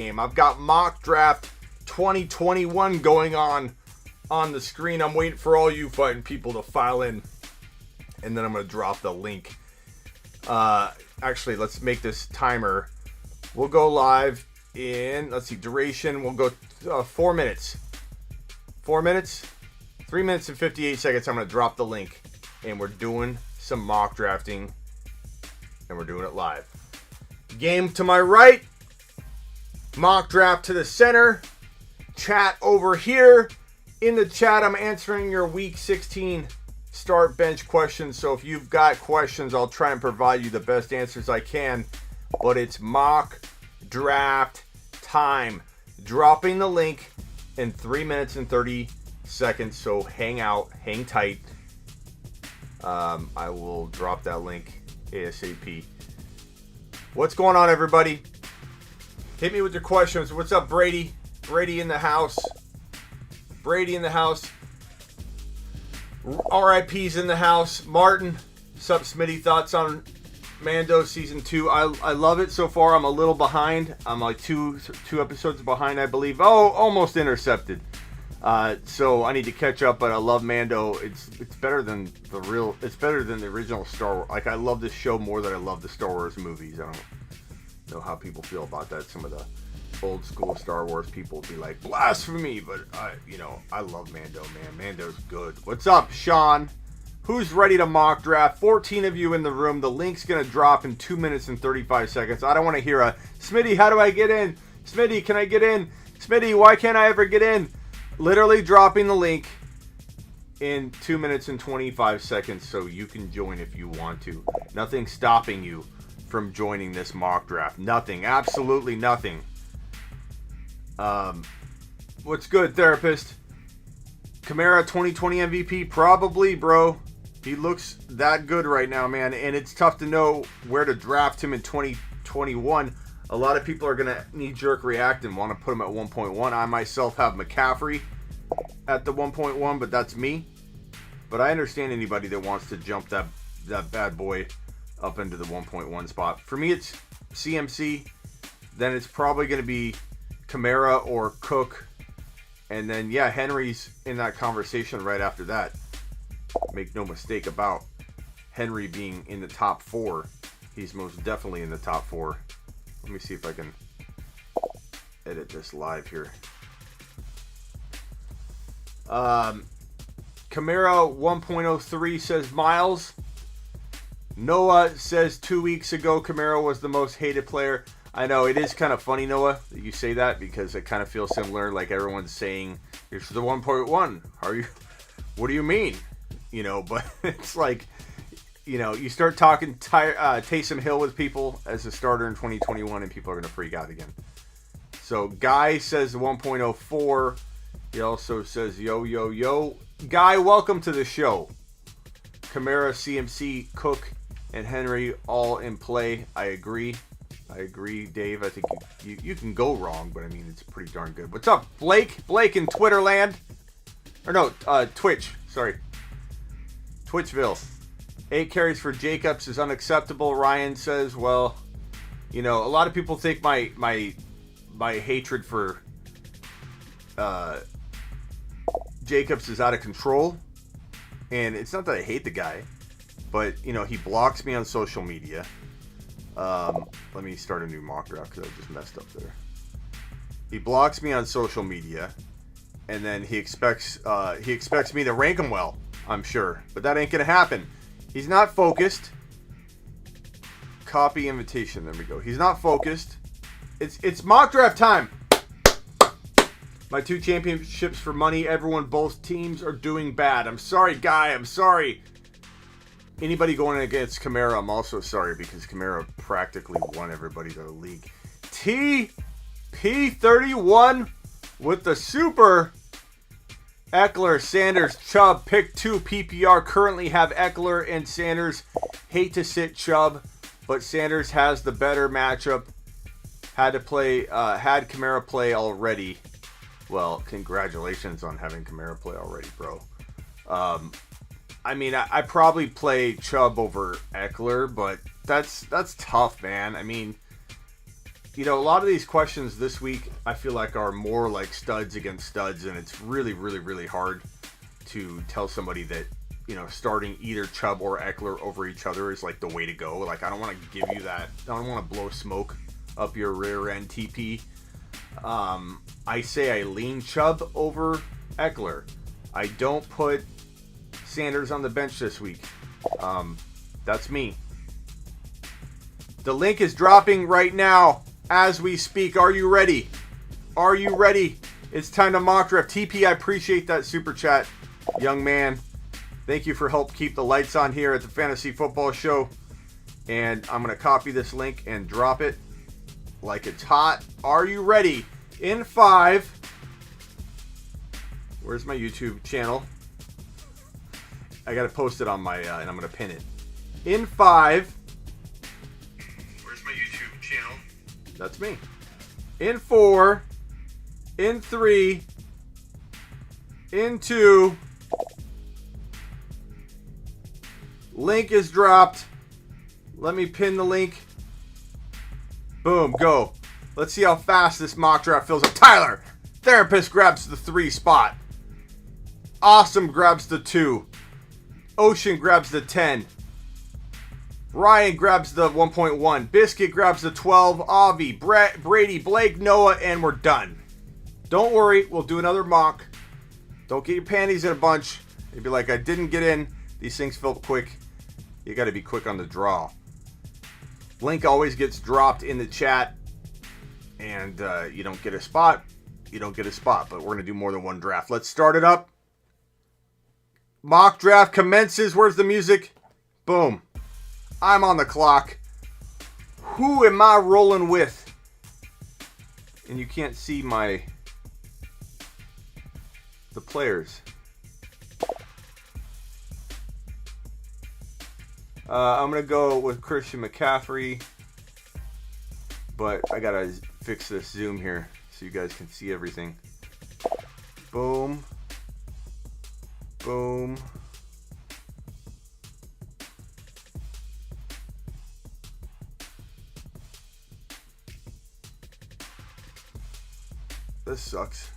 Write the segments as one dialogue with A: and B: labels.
A: game. I've got Mock Draft 2021 going on the screen. I'm waiting for all you fighting people to file in, and then I'm going to drop the link. Actually, let's make this timer. We'll go live in, let's see, duration. We'll go 4 minutes. 4 minutes? 3 minutes and 58 seconds. I'm going to drop the link, and we're doing some mock drafting, and we're doing it live. Game to my right. Mock draft to the center. Chat over here. In the chat, I'm answering your week 16 start bench questions. So if you've got questions, I'll try and provide you the best answers I can. But it's mock draft time. Dropping the link in 3 minutes and 30 seconds. So hang out, hang tight. I will drop that link ASAP. What's going on, everybody? Hit me with your questions. What's up, Brady? Brady in the house. Brady in the house. RIP's in the house. Martin, sup, Smitty? Thoughts on Mando season 2? I love it so far. I'm a little behind. I'm like two episodes behind, I believe. Oh, almost intercepted. So I need to catch up. But I love Mando. It's better than It's better than the original Star Wars. Like, I love this show more than I love the Star Wars movies. I don't know how people feel about that. Some of the old school Star Wars people will be like, blasphemy, but I love Mando, man. Mando's good. What's up, Sean? Who's ready to mock draft? 14 of you in the room. The link's gonna drop in 2 minutes and 35 seconds. I don't want to hear a Smitty, how do I get in? Smitty, can I get in? Smitty, why can't I ever get in? Literally dropping the link in 2 minutes and 25 seconds so you can join if you want to. Nothing's stopping you from joining this mock draft. Nothing. Absolutely nothing. What's good, therapist? Kamara 2020 MVP? Probably, bro. He looks that good right now, man. And it's tough to know where to draft him in 2021. A lot of people are going to knee-jerk react and want to put him at 1.1. I myself have McCaffrey at the 1.1, but that's me. But I understand anybody that wants to jump that bad boy up into the 1.1 spot. For me, it's CMC. Then it's probably going to be Kamara or Cook. And then, yeah, Henry's in that conversation right after that. Make no mistake about Henry being in the top 4. He's most definitely in the top 4. Let me see if I can edit this live here. Kamara 1.03 says Miles. Noah says 2 weeks ago Kamara was the most hated player. I know, it is kind of funny, Noah, that you say that, because it kind of feels similar. Like, everyone's saying, it's the 1.1. What do you mean? But it's like, you start talking Taysom Hill with people as a starter in 2021, and people are going to freak out again. So, Guy says 1.04. He also says, yo. Guy, welcome to the show. Kamara, CMC, Cook, and Henry all in play. I agree, Dave. I think you can go wrong, but I mean, it's pretty darn good. What's up, Blake? Blake in Twitterland. Or no, Twitch. Sorry. Twitchville. 8 carries for Jacobs is unacceptable. Ryan says, well, a lot of people think my hatred for Jacobs is out of control. And it's not that I hate the guy, but, he blocks me on social media. Let me start a new mock draft because I just messed up there. He blocks me on social media, and then he expects me to rank him well, I'm sure. But that ain't gonna happen. He's not focused. Copy invitation. There we go. He's not focused. It's mock draft time. My 2 championships for money. Everyone, both teams are doing bad. I'm sorry, Guy. I'm sorry. Anybody going against Kamara, I'm also sorry, because Kamara practically won everybody to the league. TP31 with the super. Eckler, Sanders, Chubb, pick 2 PPR. Currently have Eckler and Sanders. Hate to sit Chubb, but Sanders has the better matchup. Had Kamara play already. Well, congratulations on having Kamara play already, bro. I mean, I probably play Chubb over Eckler, but that's tough, man. I mean, You know, a lot of these questions this week, I feel like are more like studs against studs, and it's really, really, really hard to tell somebody that, you know, starting either Chubb or Eckler over each other is like the way to go. Like, I don't want to give you that. I don't want to blow smoke up your rear end, TP. I say I lean Chubb over Eckler. I don't put Sanders on the bench this week. That's me. The link is dropping right now as we speak. Are you ready? Are you ready? It's time to mock draft. TP, I appreciate that super chat, young man. Thank you for help keep the lights on here at the Fantasy Football Show. And I'm going to copy this link and drop it like it's hot. Are you ready? In 5. Where's my YouTube channel? I got to post it on my, and I'm going to pin it. In 5. Where's my YouTube channel? That's me. In 4. In 3. In 2. Link is dropped. Let me pin the link. Boom, go. Let's see how fast this mock draft fills up. Tyler, Therapist grabs the 3 spot. Awesome grabs the 2. Ocean grabs the 10. Ryan grabs the 1.1. Biscuit grabs the 12. Avi, Brady, Blake, Noah, and we're done. Don't worry, we'll do another mock. Don't get your panties in a bunch. You'd be like, I didn't get in. These things fill up quick. You got to be quick on the draw. Link always gets dropped in the chat. And you don't get a spot. You don't get a spot. But we're going to do more than one draft. Let's start it up. Mock draft commences. Where's the music? Boom. I'm on the clock. Who am I rolling with? And you can't see the players. I'm going to go with Christian McCaffrey. But I got to fix this zoom here so you guys can see everything. Boom. Boom. This sucks.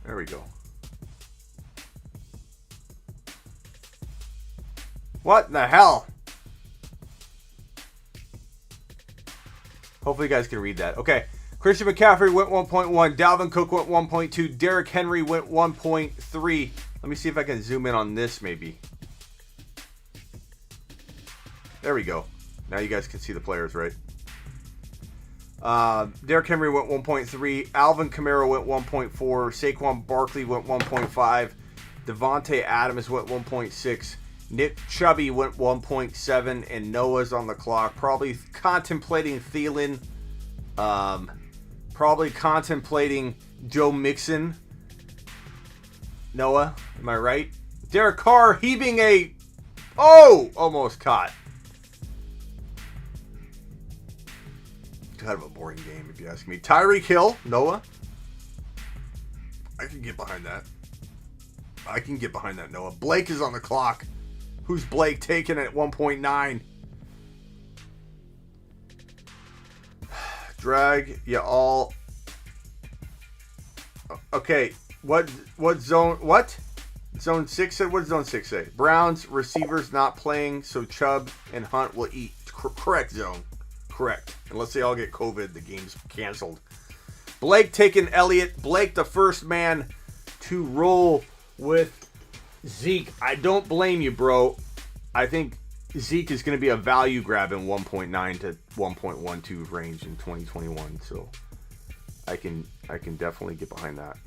A: There we go. What the hell? Hopefully you guys can read that. Okay. Christian McCaffrey went 1.1. Dalvin Cook went 1.2. Derrick Henry went 1.3. Let me see if I can zoom in on this maybe. There we go. Now you guys can see the players, right? Derrick Henry went 1.3. Alvin Kamara went 1.4. Saquon Barkley went 1.5. Devontae Adams went 1.6. Nick Chubby went 1.7. And Noah's on the clock. Probably contemplating Thielen. Probably contemplating Joe Mixon. Noah, am I right? Derek Carr heaving a... Oh! Almost caught. Kind of a boring game, if you ask me. Tyreek Hill, Noah. I can get behind that. I can get behind that, Noah. Blake is on the clock. Who's Blake taking at 1.9? Drag you all. Okay, what zone? What? Zone 6 said? What did Zone 6 say? Browns receivers not playing, so Chubb and Hunt will eat. Correct, Zone. Correct. Unless they all get COVID, the game's canceled. Blake taking Elliott. Blake, the first man to roll with Zeke. I don't blame you, bro. I think Zeke is going to be a value grab in 1.9 to 1.12 range in 2021. So I can definitely get behind that.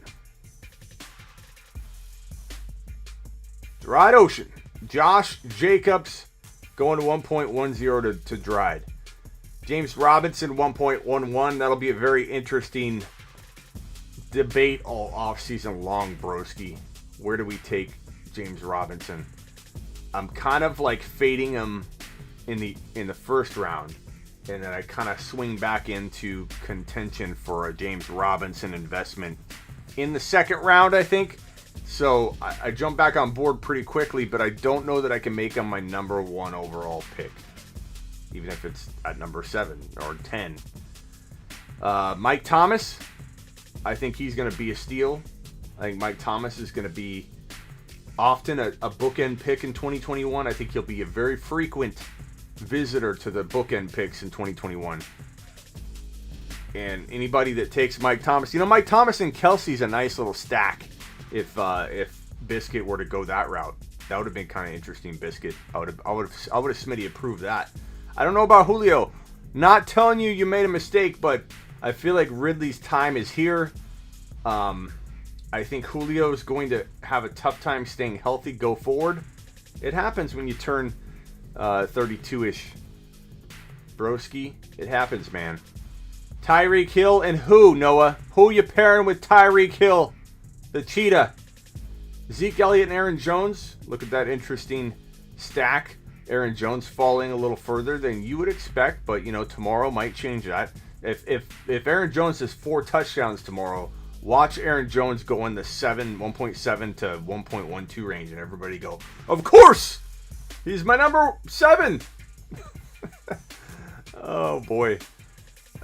A: Dried Ocean. Josh Jacobs going to 1.10 to Dried. James Robinson 1.11. That'll be a very interesting debate all offseason long, broski. Where do we take James Robinson? I'm kind of like fading him in the first round, and then I kind of swing back into contention for a James Robinson investment in the second round, I think. So I jumped back on board pretty quickly, but I don't know that I can make him my number 1 overall pick, even if it's at number 7 or 10. Mike Thomas, I think he's going to be a steal. I think Mike Thomas is going to be often a bookend pick in 2021. I think he'll be a very frequent visitor to the bookend picks in 2021. And anybody that takes Mike Thomas, Mike Thomas and Kelsey's a nice little stack. If Biscuit were to go that route, that would have been kind of interesting. Biscuit, I would have Smitty approved that. I don't know about Julio. Not telling you made a mistake, but I feel like Ridley's time is here. I think Julio is going to have a tough time staying healthy go forward. It happens when you turn 32-ish. Broski, it happens, man. Tyreek Hill and who, Noah? Who you pairing with Tyreek Hill? The cheetah. Zeke Elliott and Aaron Jones. Look at that interesting stack. Aaron Jones falling a little further than you would expect, but tomorrow might change that. If Aaron Jones has 4 touchdowns tomorrow, watch Aaron Jones go in the 1.7 to 1.12 range, and everybody go, of course, he's my number 7. Oh boy,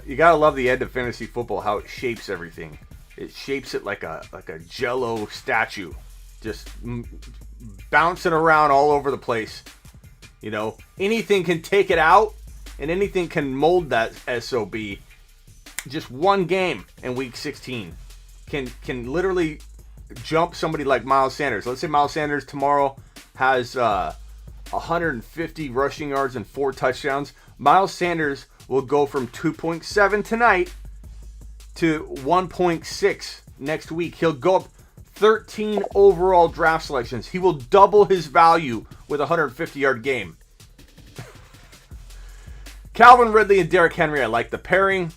A: you gotta love the end of fantasy football, how it shapes everything. It shapes it like a Jello statue, just bouncing around all over the place. Anything can take it out, and anything can mold that SOB. Just one game in week 16 can literally jump somebody like Miles Sanders. Let's say Miles Sanders tomorrow has 150 rushing yards and 4 touchdowns. Miles Sanders will go from 2.7 tonight to 1.6 next week. He'll go up 13 overall draft selections. He will double his value with a 150-yard game. Calvin Ridley and Derrick Henry, I like the pairing.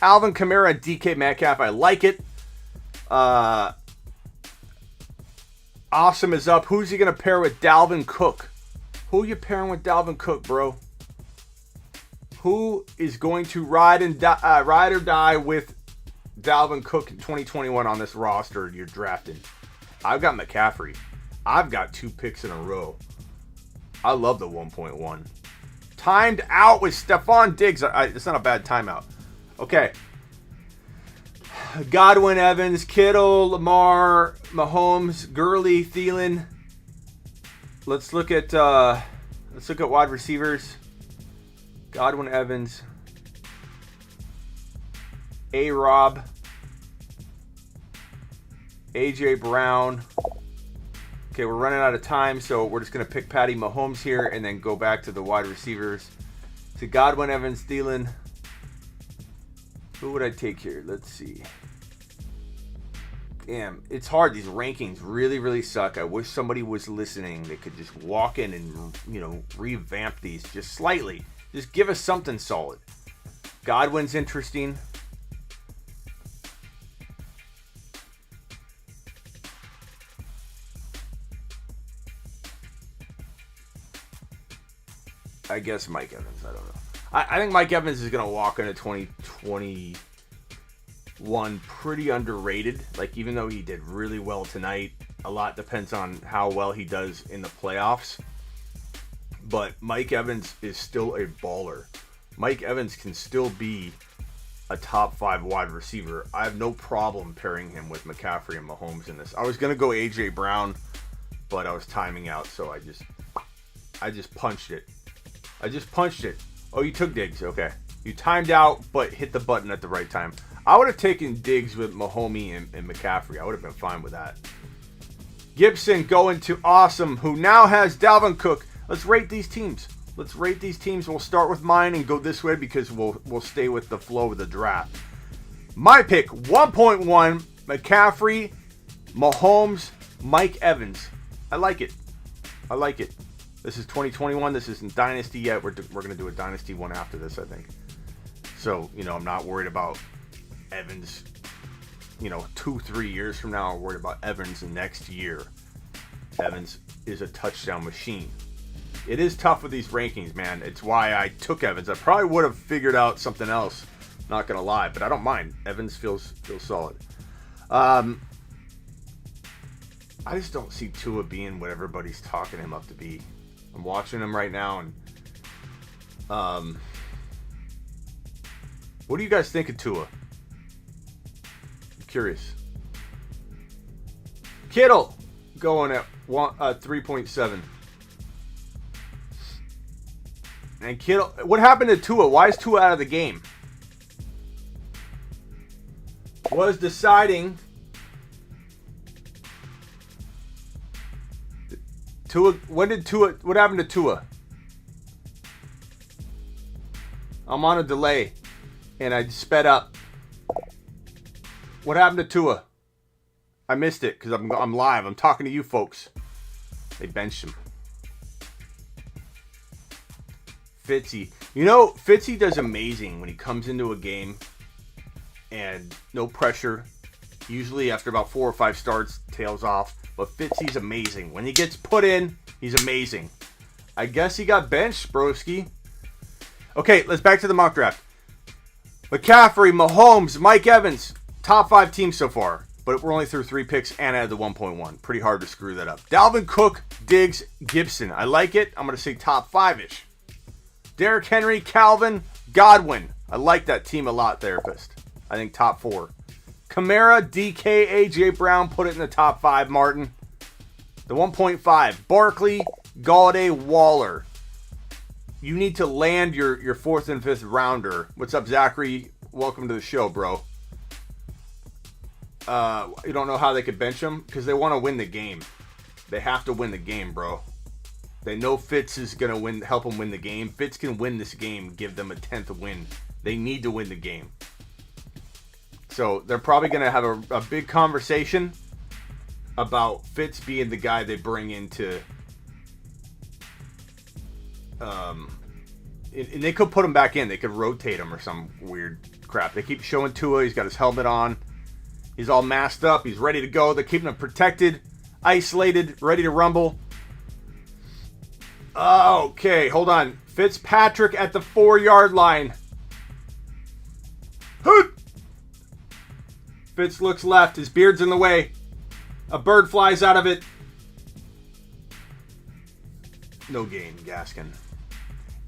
A: Alvin Kamara and DK Metcalf, I like it. Awesome is up. Who's he going to pair with? Dalvin Cook. Who are you pairing with Dalvin Cook, bro? Who is going to ride or die with Dalvin Cook in 2021 on this roster you're drafting? I've got McCaffrey. I've got 2 picks in a row. I love the 1.1. Timed out with Stephon Diggs. It's not a bad timeout. Okay. Godwin, Evans, Kittle, Lamar, Mahomes, Gurley, Thielen. Let's look at wide receivers. Godwin, Evans, A-Rob, A.J. Brown. Okay, we're running out of time, so we're just going to pick Patty Mahomes here and then go back to the wide receivers. To Godwin, Evans, Thielen. Who would I take here? Let's see. Damn, it's hard. These rankings really, really suck. I wish somebody was listening. They could just walk in and, revamp these just slightly. Just give us something solid. Godwin's interesting. I guess Mike Evans. I don't know. I think Mike Evans is going to walk into 2021 pretty underrated. Like, even though he did really well tonight, a lot depends on how well he does in the playoffs. But Mike Evans is still a baller. Mike Evans can still be a top 5 wide receiver. I have no problem pairing him with McCaffrey and Mahomes in this. I was going to go A.J. Brown, but I was timing out, so I just punched it. Oh, you took Diggs. Okay. You timed out, but hit the button at the right time. I would have taken Diggs with Mahomes and McCaffrey. I would have been fine with that. Gibson going to Awesome, who now has Dalvin Cook. Let's rate these teams. We'll start with mine and go this way because we'll stay with the flow of the draft. My pick, 1.1, McCaffrey, Mahomes, Mike Evans. I like it. This is 2021. This isn't Dynasty yet. We're going to do a Dynasty one after this, I think. So, I'm not worried about Evans, 2-3 years from now. I'm worried about Evans next year. Evans is a touchdown machine. It is tough with these rankings, man. It's why I took Evans. I probably would have figured out something else, not going to lie, but I don't mind. Evans feels solid. I just don't see Tua being what everybody's talking him up to be. I'm watching him right now, and what do you guys think of Tua? I'm curious. Kittle going at 3.7. And Kittle, what happened to Tua? Why is Tua out of the game? Was deciding Tua. What happened to Tua? I'm on a delay and I sped up. What happened to Tua? I missed it because I'm live. I'm talking to you folks. They benched him. Fitzy. You know, Fitzy does amazing when he comes into a game and no pressure. Usually after about 4 or 5 starts, tails off. But Fitzy's amazing. When he gets put in, he's amazing. I guess he got benched, broski. Okay, let's back to the mock draft. McCaffrey, Mahomes, Mike Evans. Top 5 teams so far. But we're only through 3 picks and added the 1.1. Pretty hard to screw that up. Dalvin Cook, Diggs, Gibson. I like it. I'm going to say top 5-ish. Derrick Henry, Calvin, Godwin. I like that team a lot, therapist. I think top 4. Kamara, DK, AJ Brown. Put it in the top 5, Martin. The 1.5. Barkley, Galladay, Waller. You need to land your 4th and 5th rounder. What's up, Zachary? Welcome to the show, bro. You don't know how they could bench him? Because they want to win the game. They have to win the game, bro. They know Fitz is going to help them win the game. Fitz can win this game, give them a 10th win. They need to win the game. So they're probably going to have a big conversation about Fitz being the guy they bring into... and they could put him back in. They could rotate him or some weird crap. They keep showing Tua. He's got his helmet on. He's all masked up. He's ready to go. They're keeping him protected, isolated, ready to rumble. Okay, hold on. Fitzpatrick at the 4-yard line. Fitz looks left. His beard's in the way. A bird flies out of it. No gain, Gaskin.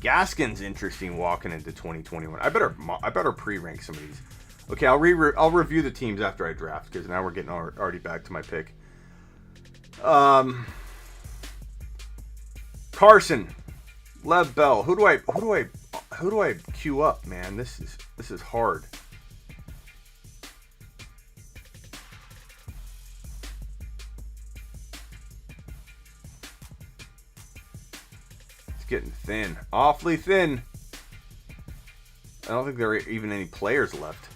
A: Gaskin's interesting walking into 2021. I better pre-rank some of these. Okay, I'll review the teams after I draft because now we're getting already back to my pick. Carson, Lev Bell. Who do I queue up, man? This is hard. It's getting thin, awfully thin. I don't think there are even any players left.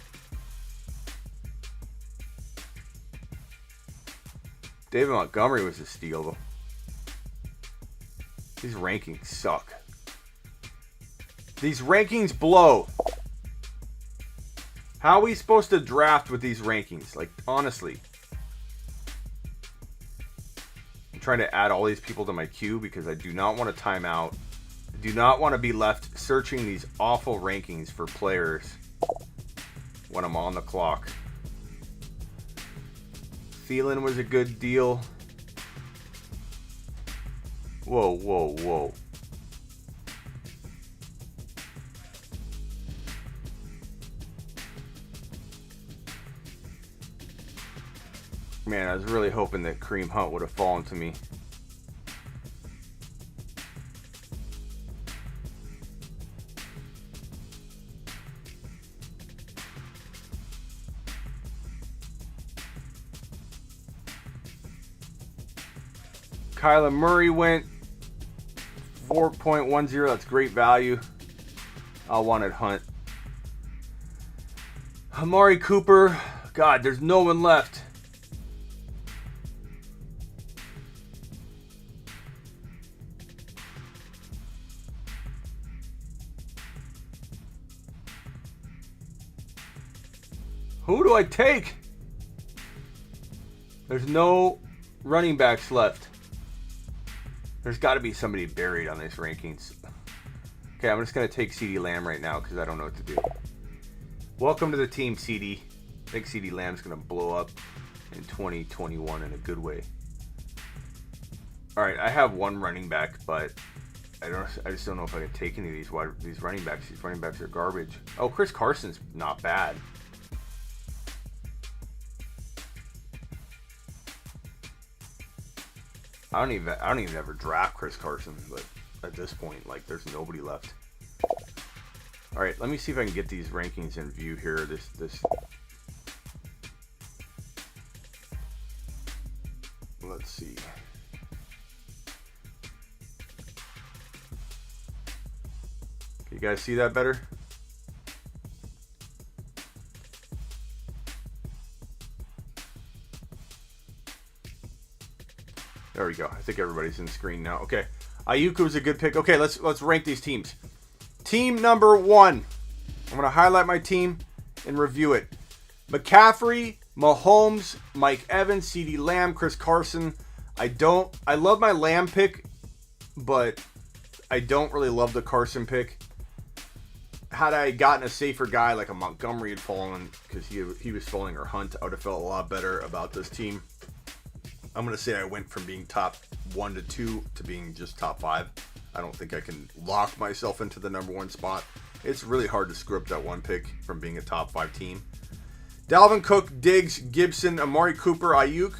A: David Montgomery was a steal, though. These rankings suck. These rankings blow. How are we supposed to draft with these rankings? Like, honestly. I'm trying to add all these people to my queue because I do not want to time out. I do not want to be left searching these awful rankings for players when I'm on the clock. Thielen was a good deal. Whoa, whoa, whoa. Man, I was really hoping that Kareem Hunt would have fallen to me. Kyler Murray went 4.10. That's great value. I wanted Hunt. Amari Cooper. God, there's no one left. Who do I take? There's no running backs left. There's got to be somebody buried on these rankings. Okay, I'm just going to take CeeDee Lamb right now because I don't know what to do. Welcome to the team, CeeDee. I think CeeDee Lamb's going to blow up in 2021 in a good way. All right, I have one running back, but I just don't know if I can take any of these running backs. These running backs are garbage. Oh, Chris Carson's not bad. I don't even ever draft Chris Carson, but at this point, like, there's nobody left. All right, let me see if I can get these rankings in view here. Let's see. You guys see that better? There we go. I think everybody's in screen now. Okay. Ayuk was a good pick. Okay, let's rank these teams. Team number 1. I'm going to highlight my team and review it. McCaffrey, Mahomes, Mike Evans, CeeDee Lamb, Chris Carson. I love my Lamb pick, but I don't really love the Carson pick. Had I gotten a safer guy like a Montgomery had fallen, because he was falling, or Hunt, I would have felt a lot better about this team. I'm going to say I went from being top 1 to 2 to being just top 5. I don't think I can lock myself into the number 1 spot. It's really hard to screw up that one pick from being a top 5 team. Dalvin Cook, Diggs, Gibson, Amari Cooper, Ayuk.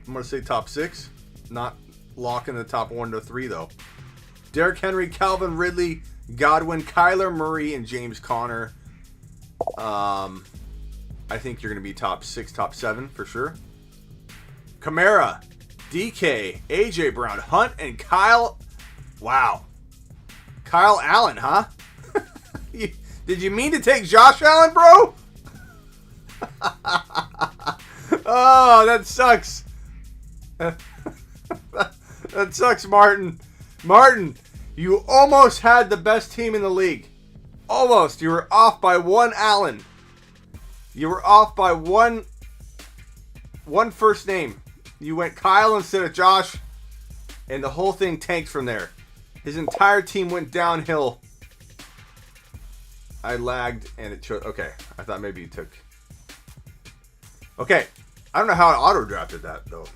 A: I'm going to say top 6. Not locking the top 1 to 3, though. Derrick Henry, Calvin Ridley, Godwin, Kyler Murray, and James Conner. I think you're going to be top 6, top 7 for sure. Kamara, DK, AJ Brown, Hunt, and Kyle. Wow. Kyle Allen, huh? Did you mean to take Josh Allen, bro? Oh, that sucks. That sucks, Martin. Martin, you almost had the best team in the league. Almost. You were off by one Allen. You were off by one first name. You went Kyle instead of Josh, and the whole thing tanked from there. His entire team went downhill. I lagged, and it showed. Okay, I thought maybe you took. Okay, I don't know how I auto-drafted that, though.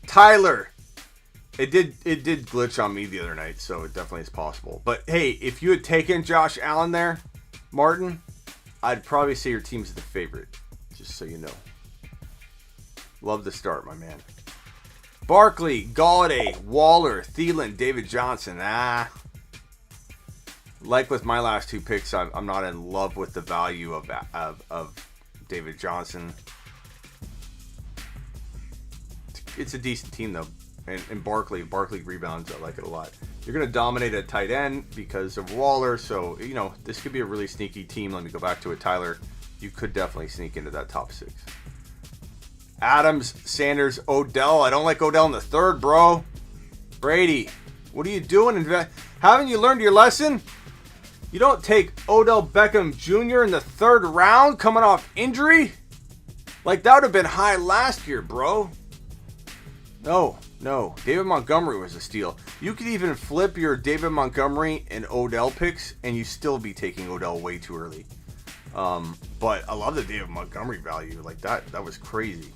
A: Tyler. It did glitch on me the other night, so it definitely is possible. But, hey, if you had taken Josh Allen there, Martin, I'd probably say your team's the favorite, just so you know. Love the start, my man. Barkley, Galladay, Waller, Thielen, David Johnson. Like with my last 2 picks, I'm not in love with the value of David Johnson. It's a decent team, though. And Barkley rebounds. I like it a lot. You're going to dominate at tight end because of Waller. So, you know, this could be a really sneaky team. Let me go back to it, Tyler. You could definitely sneak into that top 6. Adams, Sanders, Odell. I don't like Odell in the 3rd, bro. Brady, what are you doing? Haven't you learned your lesson? You don't take Odell Beckham Jr. in the 3rd round coming off injury? Like, that would have been high last year, bro. No. David Montgomery was a steal. You could even flip your David Montgomery and Odell picks, and you still be taking Odell way too early. But I love the David Montgomery value. Like, that was crazy.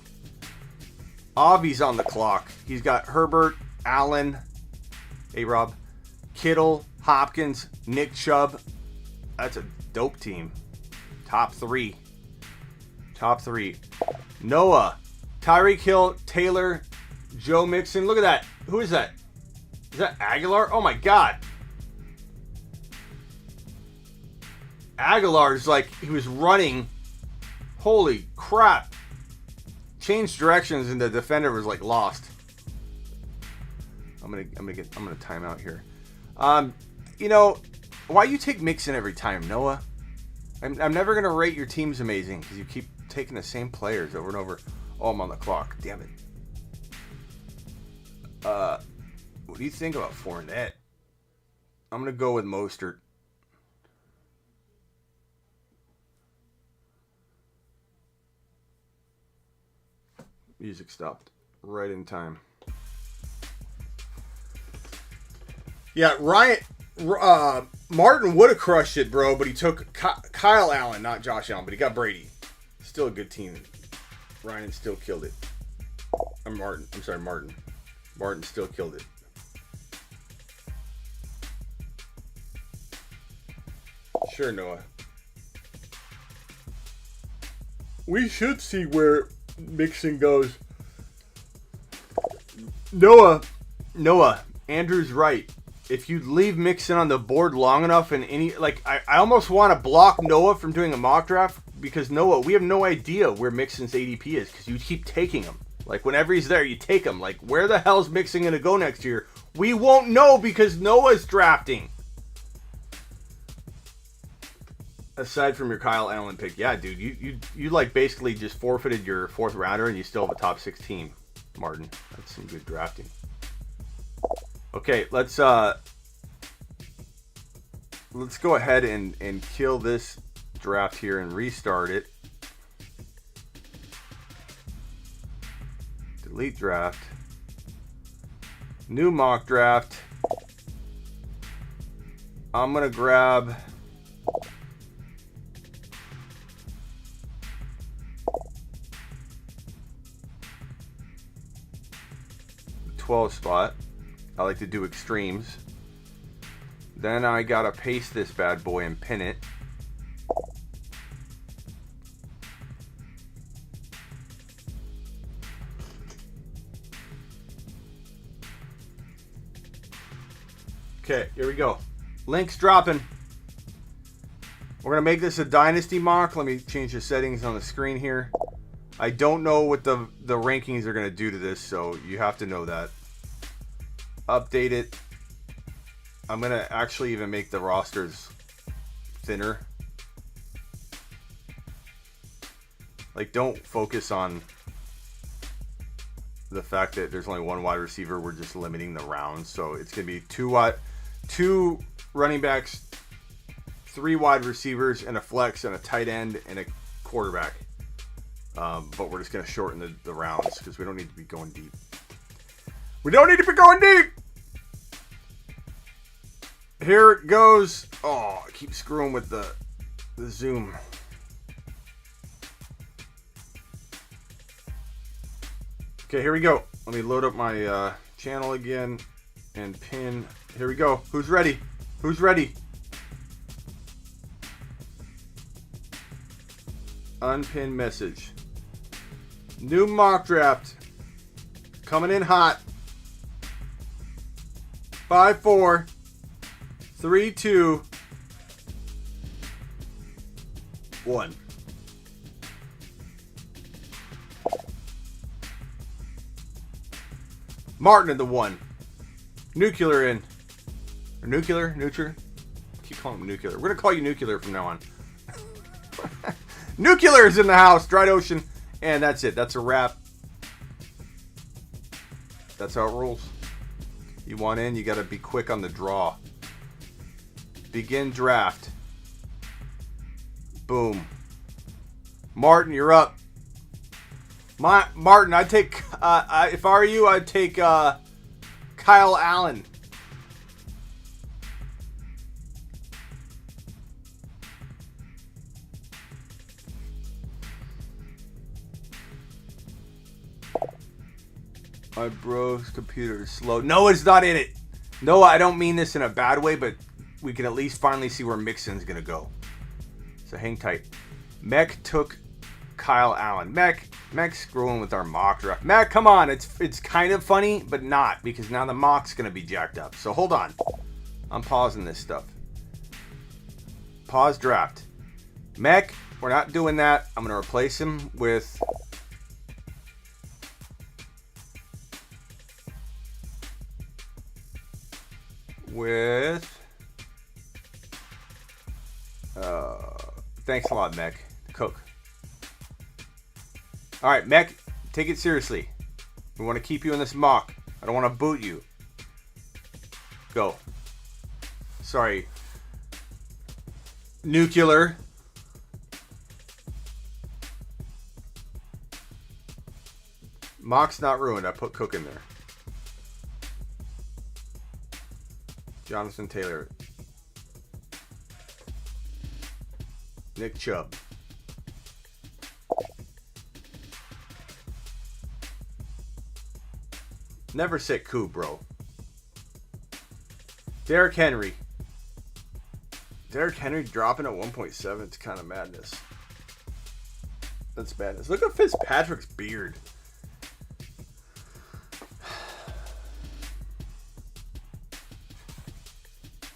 A: Avi's on the clock. He's got Herbert, Allen, A-Rob, Kittle, Hopkins, Nick Chubb. That's a dope team. Top 3. Noah, Tyreek Hill, Taylor, Joe Mixon. Look at that. Who is that? Is that Aguilar? Oh my God. Aguilar's like, he was running. Holy crap. Changed directions and the defender was like lost. I'm gonna time out here. You know, why you take Mixon every time, Noah? I'm never gonna rate your teams amazing because you keep taking the same players over and over. Oh, I'm on the clock. Damn it. What do you think about Fournette? I'm gonna go with Mostert. Music stopped right in time. Yeah, Martin would have crushed it, bro, but he took Kyle Allen, not Josh Allen, but he got Brady. Still a good team. Ryan still killed it. I'm sorry, Martin. Martin still killed it. Sure, Noah. We should see where Mixon goes. Noah, Andrew's right. If you leave Mixon on the board long enough and I almost want to block Noah from doing a mock draft because Noah, we have no idea where Mixon's ADP is because you keep taking him. Like whenever he's there, you take him. Like where the hell's Mixon going to go next year? We won't know because Noah's drafting. Aside from your Kyle Allen pick, yeah, dude, you like basically just forfeited your 4th rounder and you still have a top 6 team, Martin. That's some good drafting. Okay, let's go ahead and kill this draft here and restart it. Delete draft. New mock draft. I'm gonna grab 12 spot. I like to do extremes. Then I gotta paste this bad boy and pin it. Okay, here we go. Links dropping. We're gonna make this a dynasty mock. Let me change the settings on the screen here. I don't know what the rankings are gonna do to this, so you have to know that. Update it. I'm gonna actually even make the rosters thinner. Like, don't focus on the fact that there's only one wide receiver. We're just limiting the rounds, so it's gonna be two running backs, 3 wide receivers, and a flex, and a tight end, and a quarterback. But we're just gonna shorten the rounds because we don't need to be going deep. We don't need to be going deep. Here it goes. Oh, I keep screwing with the zoom. Okay, here we go. Let me load up my channel again and pin. Here we go. Who's ready? Who's ready? Unpin message. New mock draft. Coming in hot. 5, 4, 3, 2, 1. Martin in the 1. Nuclear in. Or nuclear? Nuclear? Keep calling him nuclear. We're going to call you nuclear from now on. Nuclear is in the house. Dried Ocean. And that's it. That's a wrap. That's how it rolls. You want in, you got to be quick on the draw. Begin draft. Boom. Martin, you're up. Martin, I'd take, if I were you, I'd take Kyle Allen. My bro's computer is slow. Noah's not in it. Noah, I don't mean this in a bad way, but we can at least finally see where Mixon's going to go. So hang tight. Mech took Kyle Allen. Mech's screwing with our mock draft. Mech, come on. It's kind of funny, but not, because now the mock's going to be jacked up. So hold on. I'm pausing this stuff. Pause draft. Mech, we're not doing that. I'm going to replace him with... thanks a lot, Mech. Cook. Alright, Mech, take it seriously. We want to keep you in this mock. I don't want to boot you. Go. Sorry. Nuclear. Mock's not ruined. I put Cook in there. Jonathan Taylor. Nick Chubb. Never sit Coop, bro. Derrick Henry. Derrick Henry dropping at 1.7. It's kind of madness. That's madness. Look at Fitzpatrick's beard.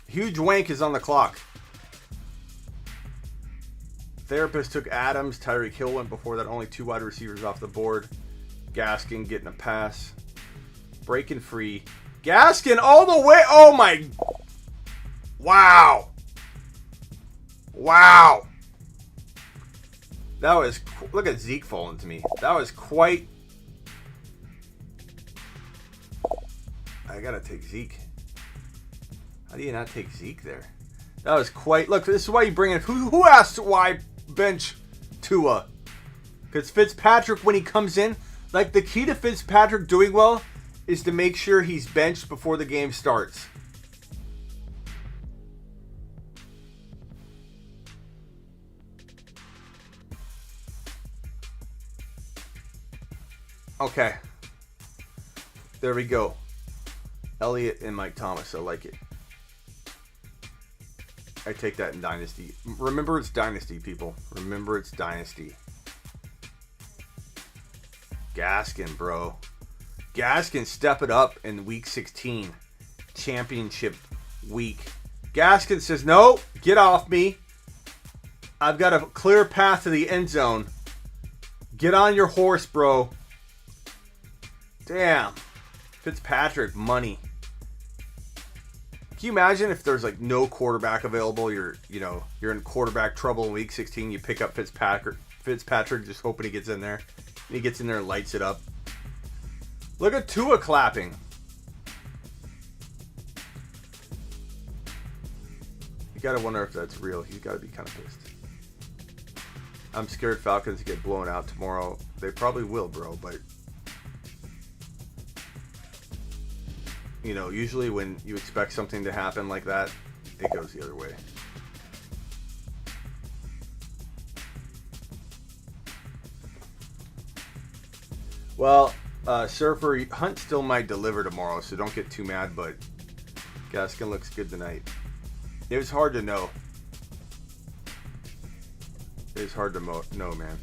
A: Huge wank is on the clock. Therapist took Adams. Tyreek Hill went before that. Only 2 wide receivers off the board. Gaskin getting a pass. Breaking free. Gaskin all the way. Oh my. Wow. Wow. That was. Look at Zeke falling to me. That was quite. I gotta take Zeke. How do you not take Zeke there? That was quite. Look, this is why you bring in. Who asked why bench Tua? Because Fitzpatrick, when he comes in, like the key to Fitzpatrick doing well is to make sure he's benched before the game starts. Okay. There we go. Elliott and Mike Thomas. I like it. I take that in Dynasty. Remember, it's Dynasty, people. Remember, it's Dynasty. Gaskin, bro. Gaskin, step it up in week 16. Championship week. Gaskin says, no, get off me. I've got a clear path to the end zone. Get on your horse, bro. Damn. Fitzpatrick, money. Can you imagine if there's like no quarterback available? You're in quarterback trouble in week 16. You pick up Fitzpatrick, just hoping he gets in there. And he gets in there and lights it up. Look at Tua clapping. You gotta wonder if that's real. He's gotta be kind of pissed. I'm scared Falcons get blown out tomorrow. They probably will, bro, but you know, usually when you expect something to happen like that, it goes the other way. Well, Surfer, Hunt still might deliver tomorrow, so don't get too mad, but Gaskin looks good tonight. It was hard to know. It was hard to know, man.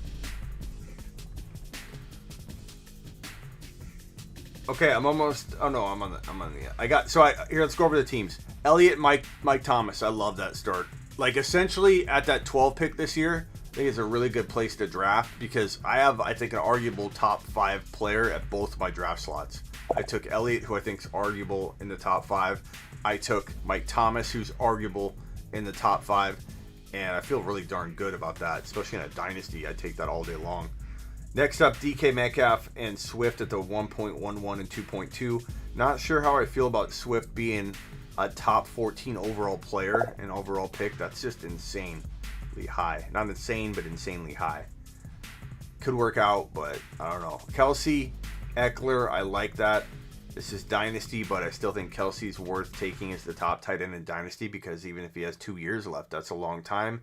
A: Okay, I'm almost. Oh no, I'm on the. Here. Let's go over the teams. Elliott, Mike Thomas. I love that start. Like essentially at that 12 pick this year, I think it's a really good place to draft because I think an arguable top 5 player at both my draft slots. I took Elliott, who I think is arguable in the top 5. I took Mike Thomas, who's arguable in the top 5, and I feel really darn good about that, especially in a dynasty. I take that all day long. Next up, DK Metcalf and Swift at the 1.11 and 2.2. Not sure how I feel about Swift being a top 14 overall player and overall pick. That's just insanely high. Not insane, but insanely high. Could work out, but I don't know. Kelsey, Eckler, I like that. This is Dynasty, but I still think Kelsey's worth taking as the top tight end in Dynasty because even if he has 2 years left, that's a long time.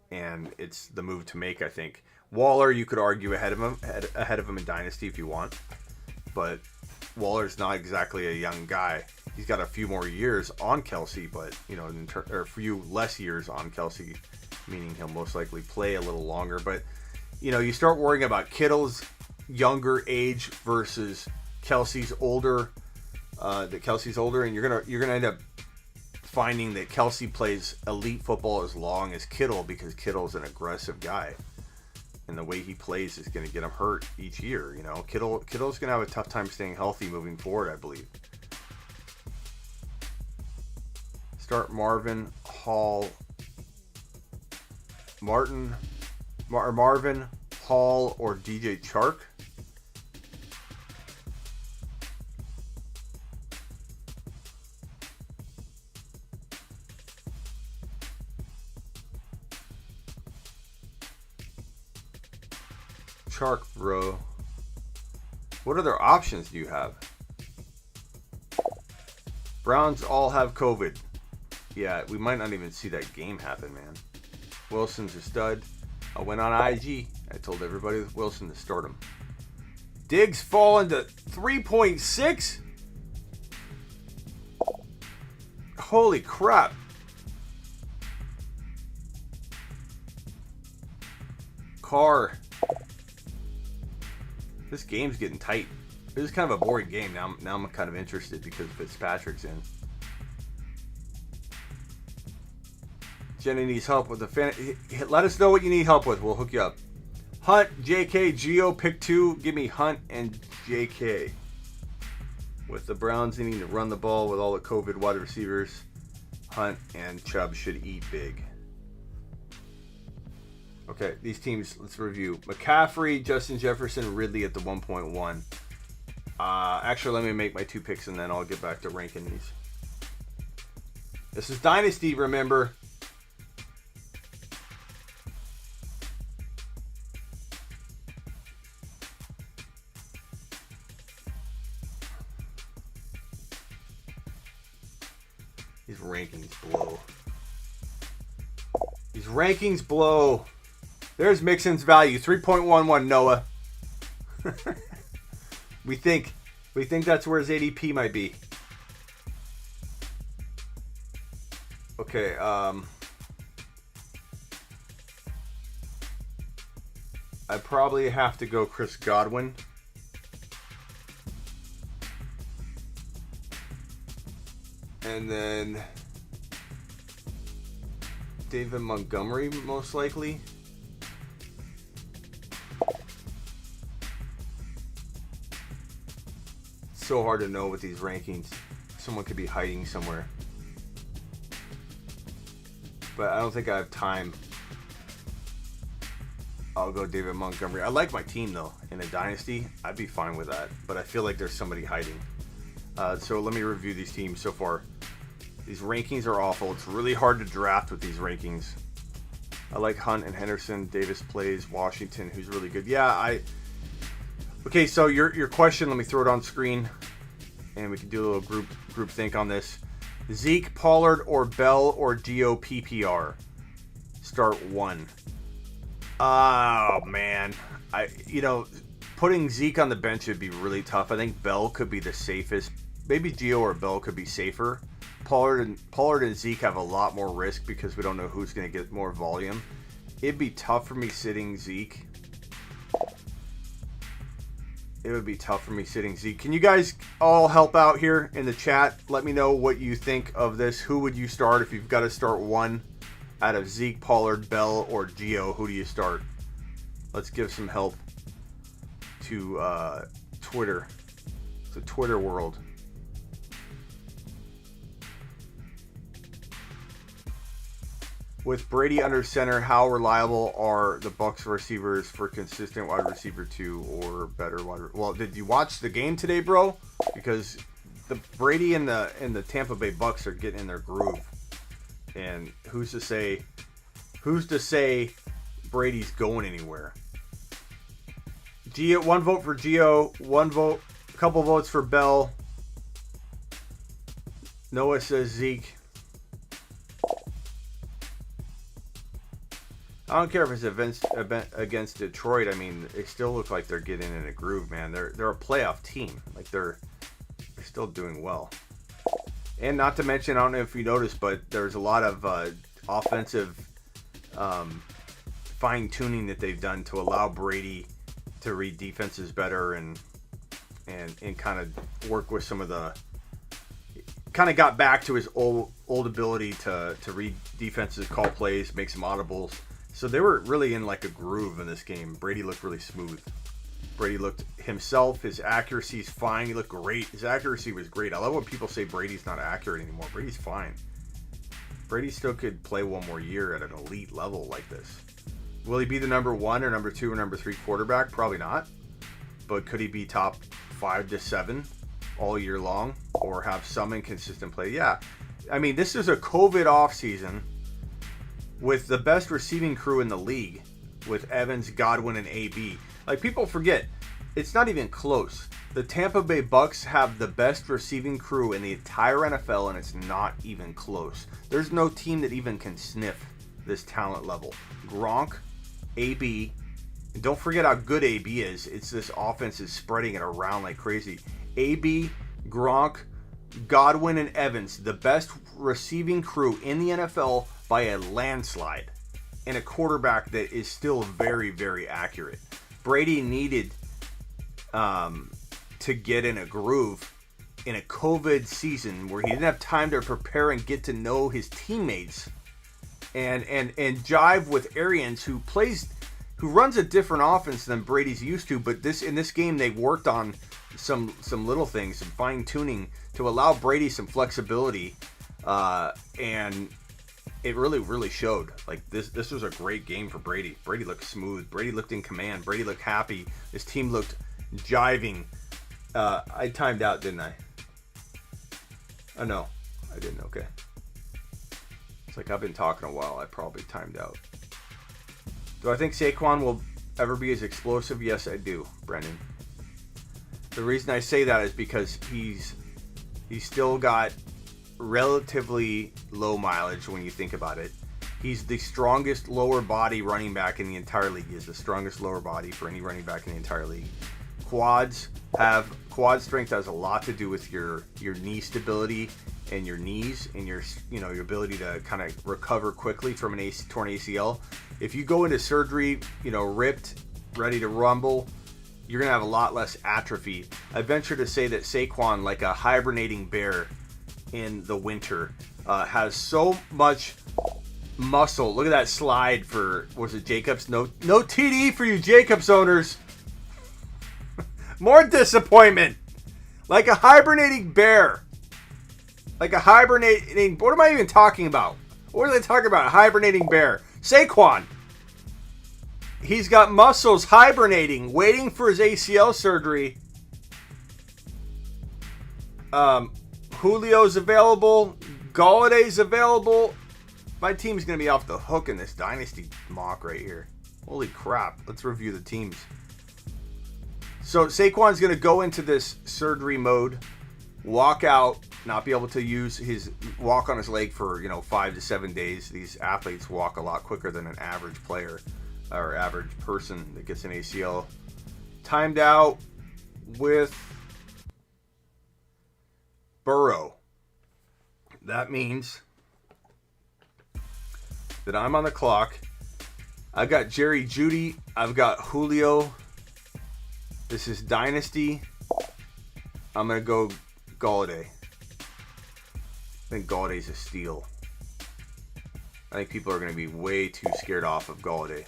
A: And it's the move to make, I think. Waller, you could argue ahead of him in Dynasty if you want, but Waller's not exactly a young guy. He's got a few more years on Kelsey, but or a few less years on Kelsey, meaning he'll most likely play a little longer. But you start worrying about Kittle's younger age versus Kelsey's older. Kelsey's older, and you're gonna end up finding that Kelsey plays elite football as long as Kittle because Kittle's an aggressive guy. And the way he plays is going to get him hurt each year. Kittle's going to have a tough time staying healthy moving forward, I believe. Start Marvin, Hall, Marvin, Hall, or DJ Chark. Chark, bro. What other options do you have? Browns all have COVID. Yeah, we might not even see that game happen, man. Wilson's a stud. I went on IG. I told everybody with Wilson to start him. Diggs fall into 3.6. Holy crap. Carr. This game's getting tight. This is kind of a boring game. Now I'm kind of interested because Fitzpatrick's in. Jenny needs help with the fan. Let us know what you need help with. We'll hook you up. Hunt, JK, Geo, pick 2. Give me Hunt and JK. With the Browns needing to run the ball with all the COVID wide receivers, Hunt and Chubb should eat big. Okay, these teams, let's review. McCaffrey, Justin Jefferson, Ridley at the 1.1. Actually, let me make my 2 picks and then I'll get back to ranking these. This is Dynasty, remember. These rankings blow. These rankings blow. There's Mixon's value, 3.11, Noah. we think that's where his ADP might be. Okay, I probably have to go Chris Godwin. And then David Montgomery, most likely. So hard to know with these rankings. Someone could be hiding somewhere. But I don't think I have time. I'll go David Montgomery. I like my team, though. In a dynasty, I'd be fine with that. But I feel like there's somebody hiding. So let me review these teams so far. These rankings are awful. It's really hard to draft with these rankings. I like Hunt and Henderson. Davis plays Washington, who's really good. Yeah, Okay, so your question, let me throw it on screen, and we can do a little group think on this. Zeke, Pollard, or Bell, or Geo PPR. Start 1. Oh man, putting Zeke on the bench would be really tough. I think Bell could be the safest. Maybe Geo or Bell could be safer. Pollard and Zeke have a lot more risk because we don't know who's going to get more volume. It'd be tough for me sitting Zeke. It would be tough for me sitting Zeke. Can you guys all help out here in the chat? Let me know what you think of this. Who would you start if you've got to start one out of Zeke, Pollard, Bell, or Geo? Who do you start? Let's give some help to Twitter. The Twitter world. With Brady under center, how reliable are the Bucs receivers for consistent wide receiver 2 or better wide? Well, did you watch the game today, bro? Because the Brady and the Tampa Bay Bucs are getting in their groove, and who's to say Brady's going anywhere? Geo, 1 vote for Geo, 1 vote, a couple votes for Bell. Noah says Zeke. I don't care if it's against Detroit. I mean, they still look like they're getting in a groove, man. They're a playoff team. Like they're still doing well. And not to mention, I don't know if you noticed, but there's a lot of offensive fine tuning that they've done to allow Brady to read defenses better and kind of work with some of the. Kind of got back to his old ability to read defenses, call plays, make some audibles. So they were really in like a groove in this game. Brady looked really smooth. Brady looked himself. His accuracy's fine. He looked great. His accuracy was great. I love when people say Brady's not accurate anymore. Brady's fine. Brady still could play one more year at an elite level like this. Will he be the number 1 or number 2 or number 3 quarterback? Probably not. But could he be top 5 to 7 all year long or have some inconsistent play? Yeah. I mean, this is a COVID offseason with the best receiving crew in the league with Evans, Godwin, and AB. Like, people forget, it's not even close. The Tampa Bay Bucs have the best receiving crew in the entire NFL, and it's not even close. There's no team that even can sniff this talent level. Gronk, AB, and don't forget how good AB is. It's this offense is spreading it around like crazy. AB, Gronk, Godwin and Evans, the best receiving crew in the NFL by a landslide, and a quarterback that is still very, very accurate. Brady needed to get in a groove in a COVID season where he didn't have time to prepare and get to know his teammates and jive with Arians, who runs a different offense than Brady's used to. But in this game, they worked on some little things, some fine tuning to allow Brady some flexibility, and it really showed. Like this was a great game for Brady. Brady looked smooth. Brady looked in command. Brady looked happy. His team looked jiving. I timed out, didn't I? Oh no, I didn't. Okay. It's like I've been talking a while. I probably timed out. Do I think Saquon will ever be as explosive? Yes, I do, Brendan. The reason I say that is because he's still got relatively low mileage when you think about it. He's the strongest lower body running back in the entire league. He is the strongest lower body for any running back in the entire league. Quad strength has a lot to do with your knee stability and your knees and your ability to kind of recover quickly from an torn ACL. If you go into surgery, ripped, ready to rumble, you're going to have a lot less atrophy. I venture to say that Saquon, like a hibernating bear in the winter, has so much muscle. Look at that slide for, was it Jacobs? No TD for you Jacobs owners. More disappointment. Like a hibernating bear. Like a hibernating, what am I even talking about? What are they talking about? A hibernating bear. Saquon. He's got muscles hibernating, waiting for his ACL surgery. Julio's available. Galladay's available. My team's going to be off the hook in this dynasty mock right here. Holy crap. Let's review the teams. So Saquon's going to go into this surgery mode, walk out, not be able to use his walk on his leg for 5 to 7 days. These athletes walk a lot quicker than an average player or average person that gets an ACL. Timed out with Burrow. That means that I'm on the clock. I've got Jerry Jeudy. I've got Julio. This is Dynasty. I'm going to go Galladay. I think Galladay's a steal. I think people are going to be way too scared off of Galladay.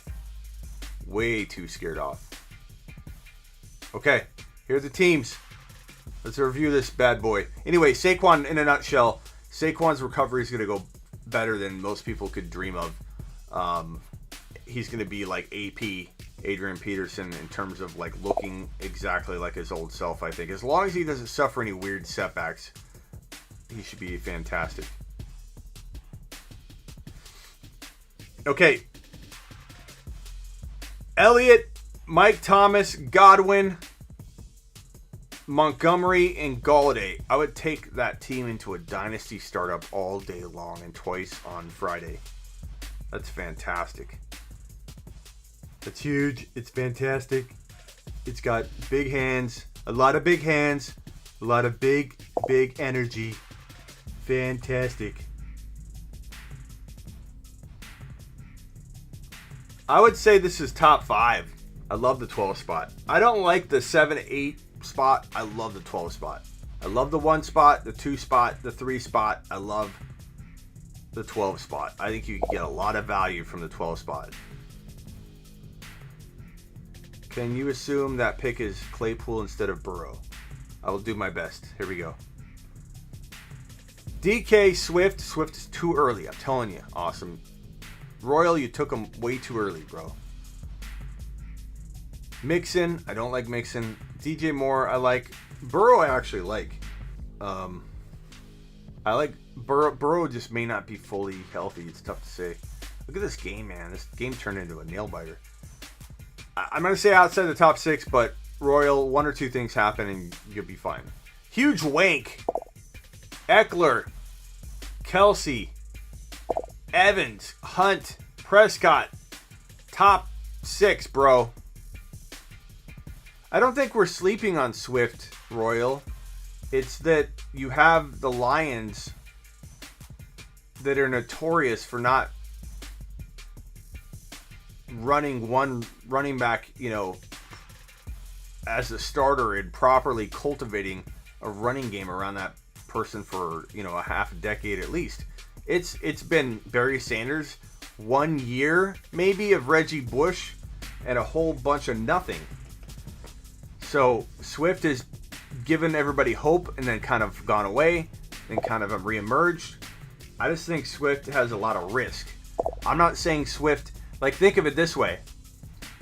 A: Way too scared off. Okay, here are the teams. Let's review this bad boy. Anyway, Saquon, in a nutshell, Saquon's recovery is going to go better than most people could dream of. He's going to be like AP, Adrian Peterson, in terms of like looking exactly like his old self, I think. As long as he doesn't suffer any weird setbacks, he should be fantastic. Okay. Elliott, Mike Thomas, Godwin, Montgomery, and Galladay. I would take that team into a dynasty startup all day long and twice on Friday. That's fantastic. That's huge. It's fantastic. It's got big hands. A lot of big hands. A lot of big energy. Fantastic. I would say this is top 5. I love the 12 spot. I don't like the 7-8 spot. I love the 12 spot. I love the 1 spot, the 2 spot, the 3 spot. I love the 12 spot. I think you can get a lot of value from the 12 spot. Can you assume that pick is Claypool instead of Burrow? I will do my best. Here we go. DK Swift. Swift is too early. I'm telling you. Awesome. Royal, you took him way too early, bro. Mixon. I don't like Mixon. DJ Moore, I like. Burrow, I actually like. I like Burrow. Burrow just may not be fully healthy. It's tough to say. Look at this game, man. This game turned into a nail biter. I'm going to say outside the top 6, but Royal, 1 or 2 things happen and you'll be fine. Huge wank. Eckler. Kelsey. Evans. Hunt. Prescott. Top 6, bro. I don't think we're sleeping on Swift, Royal. It's that you have the Lions that are notorious for not running one running back, as a starter and properly cultivating a running game around that person for, a half a decade at least. It's been Barry Sanders, 1 year maybe of Reggie Bush, and a whole bunch of nothing. So Swift has given everybody hope and then kind of gone away, then kind of reemerged. I just think Swift has a lot of risk. I'm not saying Swift, think of it this way.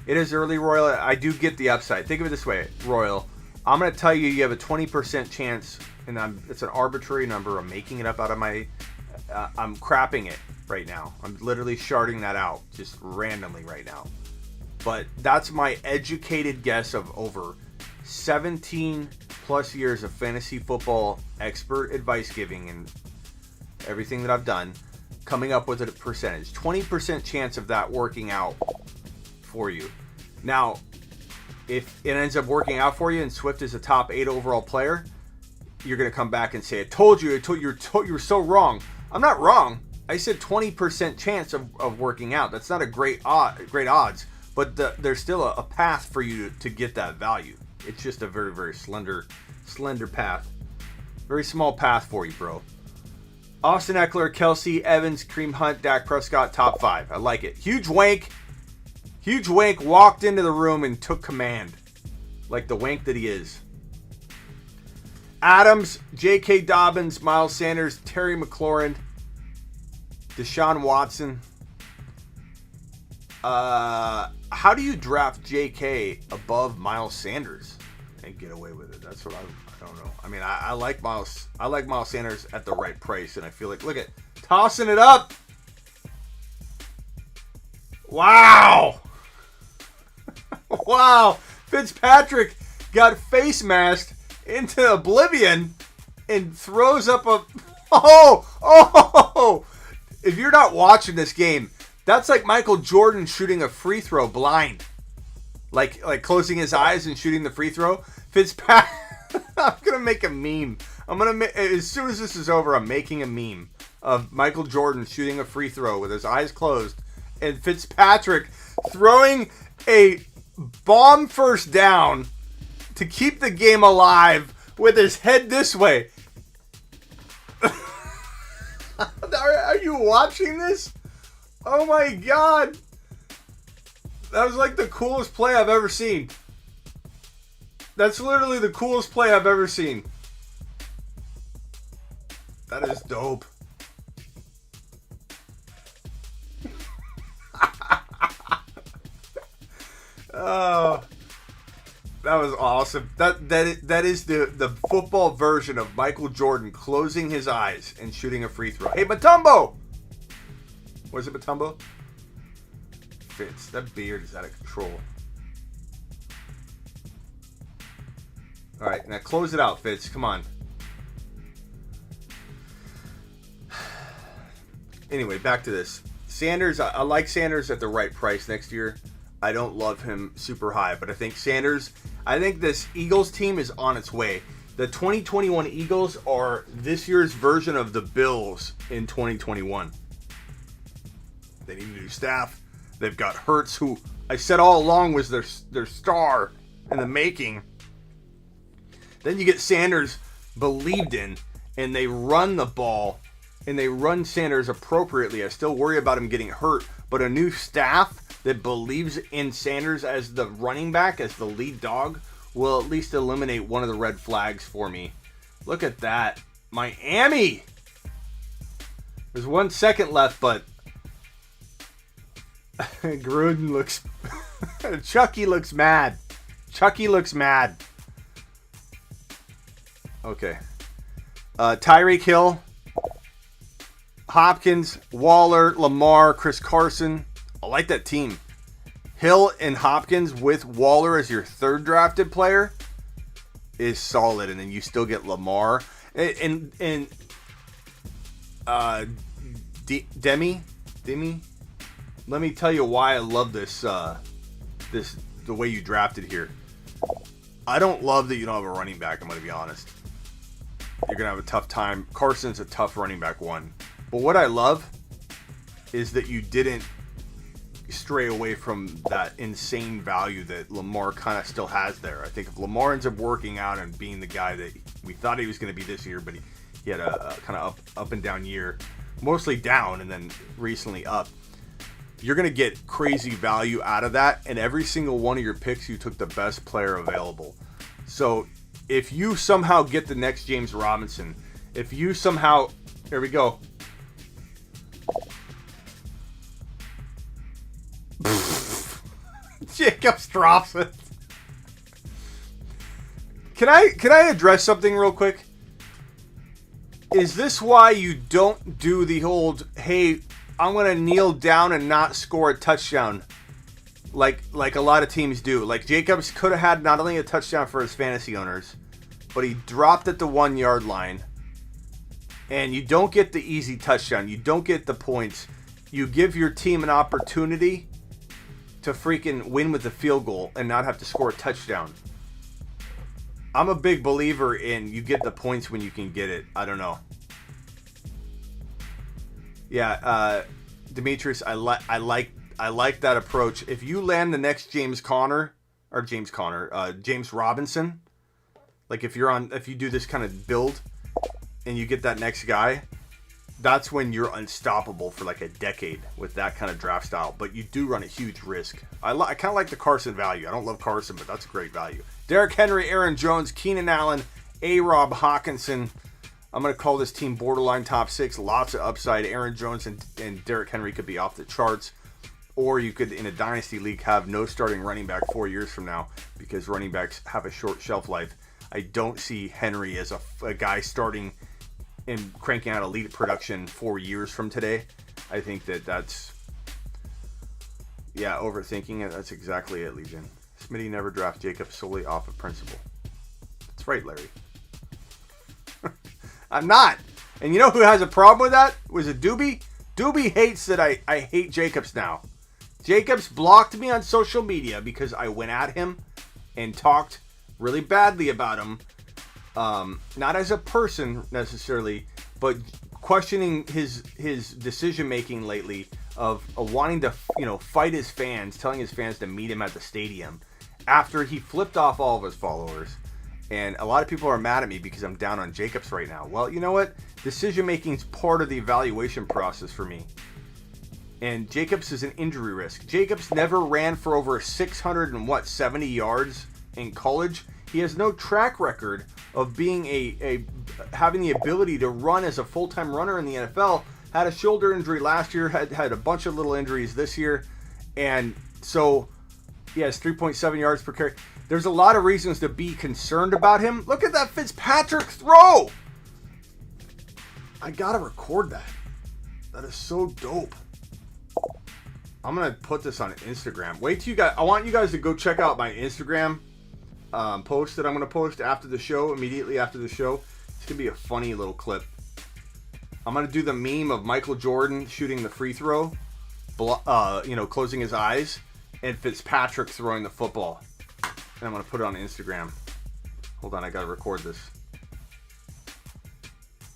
A: It is early, Royal. I do get the upside. Think of it this way, Royal. I'm going to tell you have a 20% chance, and it's an arbitrary number. I'm making it up out of my... I'm crapping it right now. I'm literally sharding that out just randomly right now. But that's my educated guess of over 17 plus years of fantasy football expert advice giving and everything that I've done, coming up with a percentage. 20% chance of that working out for you. Now, if it ends up working out for you and Swift is a top 8 overall player, you're going to come back and say, I told you, you were so wrong. I'm not wrong. I said 20% chance of working out. That's not a great odds, but there's still a path for you to get that value. It's just a very, very slender path. Very small path for you, bro. Austin Eckler, Kelsey, Evans, Kareem Hunt, Dak Prescott, top 5. I like it. Huge wank walked into the room and took command. Like the wank that he is. Adams, J.K. Dobbins, Miles Sanders, Terry McLaurin, Deshaun Watson. How do you draft J.K. above Miles Sanders and get away with it? That's what I don't know. I mean, I like Miles Sanders at the right price, and I feel like, look at tossing it up. Wow. Wow. Fitzpatrick got face masked into oblivion and throws up a... Oh! If you're not watching this game, that's like Michael Jordan shooting a free throw blind. Like closing his eyes and shooting the free throw. Fitzpatrick... I'm going to make a meme. As soon as this is over, I'm making a meme of Michael Jordan shooting a free throw with his eyes closed and Fitzpatrick throwing a bomb first down to keep the game alive with his head this way. Are you watching this? Oh my God. That was like the coolest play I've ever seen. That's literally the coolest play I've ever seen. That is dope. Oh, that was awesome. That is the football version of Michael Jordan closing his eyes and shooting a free throw. Hey, Mutombo! Was it Mutombo? Fitz, that beard is out of control. All right, now close it out, Fitz. Come on. Anyway, back to this. Sanders, I like Sanders at the right price next year. I don't love him super high, but I think this Eagles team is on its way. The 2021 Eagles are this year's version of the Bills in 2021. They need a new staff. They've got Hurts, who I said all along was their star in the making. Then you get Sanders believed in, and they run the ball, and they run Sanders appropriately. I still worry about him getting hurt, but a new staff that believes in Sanders as the running back, as the lead dog, will at least eliminate one of the red flags for me. Look at that. Miami! There's 1 second left, but Gruden looks... Chucky looks mad. Okay. Tyreek Hill, Hopkins, Waller, Lamar, Chris Carson. I like that team. Hill and Hopkins with Waller as your third drafted player is solid, and then you still get Lamar and Demi. Let me tell you why I love this the way you drafted here. I don't love that you don't have a running back. I'm going to be honest. you're going to have a tough time. Carson's a tough running back one. But what I love is that you didn't stray away from that insane value that Lamar kind of still has there. I think if Lamar ends up working out and being the guy that we thought he was going to be this year, but he had a kind of up and down year, mostly down and then recently up, you're going to get crazy value out of that. And every single one of your picks, you took the best player available. So if you somehow get the next James Robinson, if you somehow, here we go. Jacobs drops it. Can I address something real quick? Is this why you don't do the old, hey, I'm going to kneel down and not score a touchdown like a lot of teams do? Like Jacobs could have had not only a touchdown for his fantasy owners, but he dropped at the 1 yard line. And you don't get the easy touchdown. You don't get the points. You give your team an opportunity to freaking win with a field goal and not have to score a touchdown. I'm a big believer in you get the points when you can get it. I don't know. Yeah, Demetrius, I like that approach. If you land the next James Robinson, like if you do this kind of build and you get that next guy, that's when you're unstoppable for like a decade with that kind of draft style. But you do run a huge risk. I kind of like the Carson value. I don't love Carson, but that's a great value. Derrick Henry, Aaron Jones, Keenan Allen, A-Rob, Hockenson. I'm going to call this team borderline top 6. Lots of upside. Aaron Jones and Derrick Henry could be off the charts. Or you could, in a dynasty league, have no starting running back 4 years from now because running backs have a short shelf life. I don't see Henry as a guy starting and cranking out elite production 4 years from today. I think that's overthinking it. That's exactly it, Legion. Smitty never draft Jacobs solely off of principle. That's right, Larry. I'm not. And you know who has a problem with that? Was it Doobie? Doobie hates that I hate Jacobs now. Jacobs blocked me on social media because I went at him and talked really badly about him. Not as a person necessarily, but questioning his decision making lately of wanting to fight his fans, telling his fans to meet him at the stadium after he flipped off all of his followers. And a lot of people are mad at me because I'm down on Jacobs right now. Well, you know what? Decision making is part of the evaluation process for me. And Jacobs is an injury risk. Jacobs never ran for over 670 yards in college. He has no track record of being having the ability to run as a full-time runner in the NFL. Had a shoulder injury last year, had a bunch of little injuries this year. And so he has 3.7 yards per carry. There's a lot of reasons to be concerned about him. Look at that Fitzpatrick throw. I gotta record that. That is so dope. I'm gonna put this on Instagram. Wait till you guys. I want you guys to go check out my Instagram post that I'm gonna post after the show. Immediately after the show, it's gonna be a funny little clip. I'm gonna do the meme of Michael Jordan shooting the free throw, closing his eyes, and Fitzpatrick throwing the football. And I'm gonna put it on Instagram. Hold on, I gotta record this.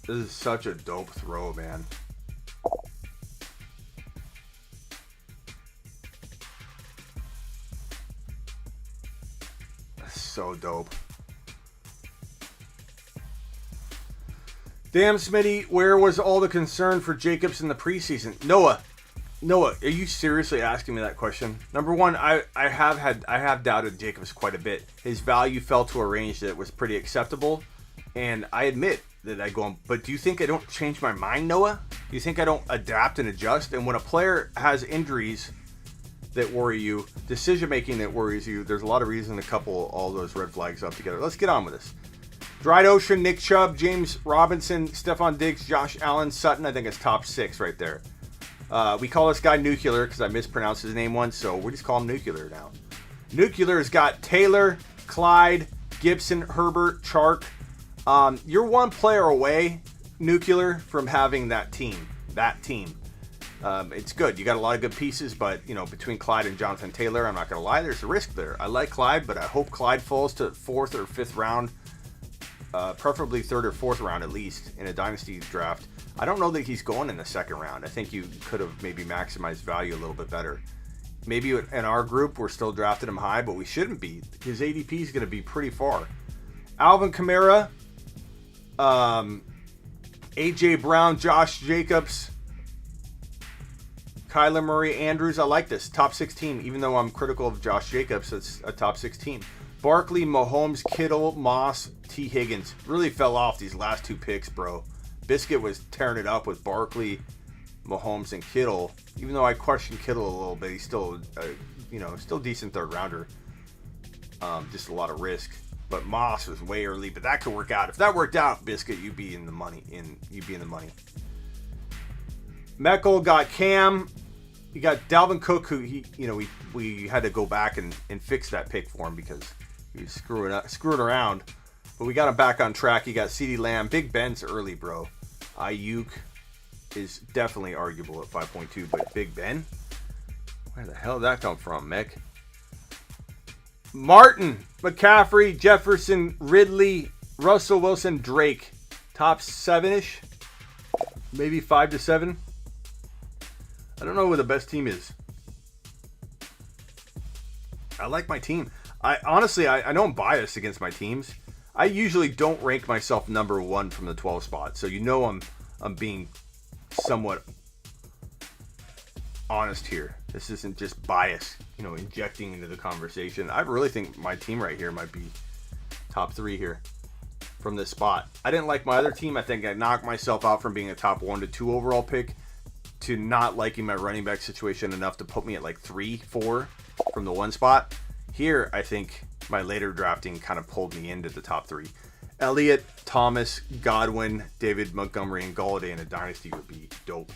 A: This is such a dope throw, man. That's so dope. Damn, Smitty, where was all the concern for Jacobs in the preseason? Noah, are you seriously asking me that question? Number one, I have doubted Jacobs quite a bit. His value fell to a range that was pretty acceptable, and I admit that I go on. But do you think I don't change my mind, Noah? Do you think I don't adapt and adjust? And when a player has injuries that worry you, decision making that worries you, there's a lot of reason to couple all those red flags up together. Let's get on with this. Dried Ocean, Nick Chubb, James Robinson, Stephon Diggs, Josh Allen, Sutton. I think it's top 6 right there. We call this guy Nuclear because I mispronounced his name once, so we just call him Nuclear now. Nuclear has got Taylor, Clyde, Gibson, Herbert, Chark. You're one player away, Nuclear, from having that team. It's good. You got a lot of good pieces, but between Clyde and Jonathan Taylor, I'm not going to lie, there's a risk there. I like Clyde, but I hope Clyde falls to 4th or 5th round. preferably 3rd or 4th round at least in a dynasty draft. I don't know that he's going in the 2nd round. I think you could have maybe maximized value a little bit better. Maybe in our group we're still drafting him high, but we shouldn't be. His ADP is going to be pretty far. Alvin Kamara, AJ Brown, Josh Jacobs, Kyler Murray, Andrews. I like this. Top 6 team. Even though I'm critical of Josh Jacobs, it's a top 6 team. Barkley, Mahomes, Kittle, Moss, T. Higgins. Really fell off these last 2 picks, bro. Biscuit was tearing it up with Barkley, Mahomes, and Kittle. Even though I question Kittle a little bit, he's still, still decent 3rd rounder. Just a lot of risk. But Moss was way early, but that could work out. If that worked out, Biscuit, you'd be in the money. Meckel got Cam. You got Dalvin Cook, who we had to go back and fix that pick for him because he was screwing around. But we got him back on track. You got CeeDee Lamb. Big Ben's early, bro. Ayuk is definitely arguable at 5.2, but Big Ben? Where the hell did that come from, Mick? Martin, McCaffrey, Jefferson, Ridley, Russell Wilson, Drake. Top 7-ish? Maybe 5 to 7? I don't know who the best team is. I like my team. I know I'm biased against my teams. I usually don't rank myself number 1 from the 12 spot, so I'm being somewhat honest here. This isn't just bias, injecting into the conversation. I really think my team right here might be top 3 here from this spot. I didn't like my other team. I think I knocked myself out from being a top 1 to 2 overall pick to not liking my running back situation enough to put me at like 3, 4 from the 1 spot. Here, I think my later drafting kind of pulled me into the top 3. Elliott, Thomas, Godwin, David Montgomery, and Galladay in a dynasty would be dope.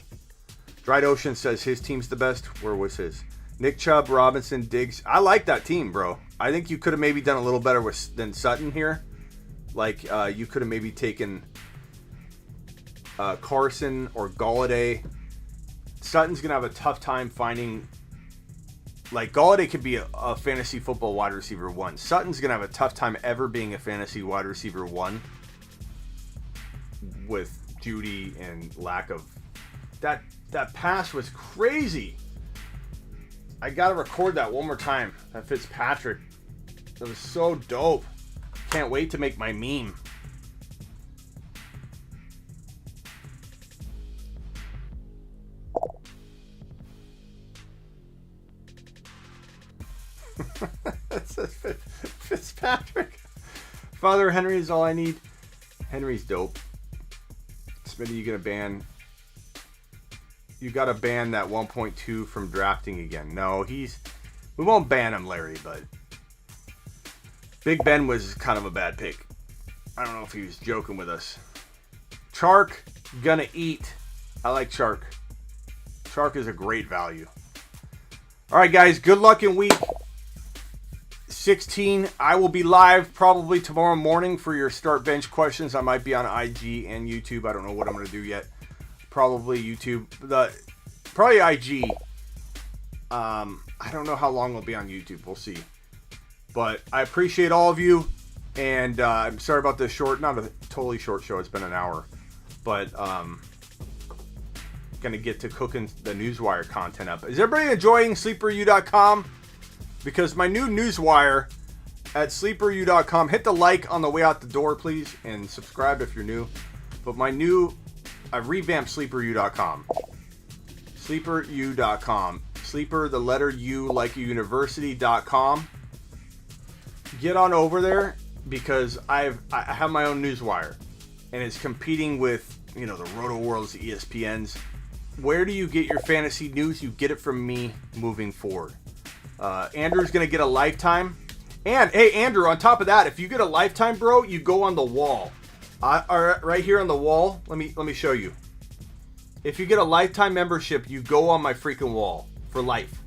A: Dried Ocean says his team's the best. Where was his? Nick Chubb, Robinson, Diggs. I like that team, bro. I think you could have maybe done a little better than Sutton here. Like, you could have maybe taken Carson or Galladay. Sutton's going to have a tough time finding... Like, Galladay could be a fantasy football wide receiver 1. Sutton's going to have a tough time ever being a fantasy wide receiver 1 with Judy and lack of... That pass was crazy. I got to record that one more time. That Fitzpatrick. That was so dope. Can't wait to make my meme. That says Fitzpatrick. Father Henry is all I need. Henry's dope. Smitty, you gonna ban? You gotta ban that 1.2 from drafting again. No, we won't ban him, Larry, but Big Ben was kind of a bad pick. I don't know if he was joking with us. Chark, gonna eat. I like Chark. Chark is a great value. All right, guys, good luck in week 16. I will be live probably tomorrow morning for your start bench questions. I might be on IG and YouTube. I don't know what I'm going to do yet. Probably YouTube. Probably IG. I don't know how long I'll be on YouTube. We'll see. But I appreciate all of you. And I'm sorry about this short, not a totally short show. It's been an hour. But going to get to cooking the Newswire content up. Is everybody enjoying SleeperU.com? Because my new Newswire at SleeperU.com, hit the like on the way out the door, please, and subscribe if you're new. But I revamped SleeperU.com. SleeperU.com. Sleeper, the letter U, like a university.com. Get on over there because I have my own Newswire. And it's competing with, the Roto Worlds, the ESPNs. Where do you get your fantasy news? You get it from me moving forward. Andrew's going to get a lifetime. And, hey, Andrew, on top of that, if you get a lifetime, bro, you go on the wall. Right here on the wall, let me show you. If you get a lifetime membership, you go on my freaking wall for life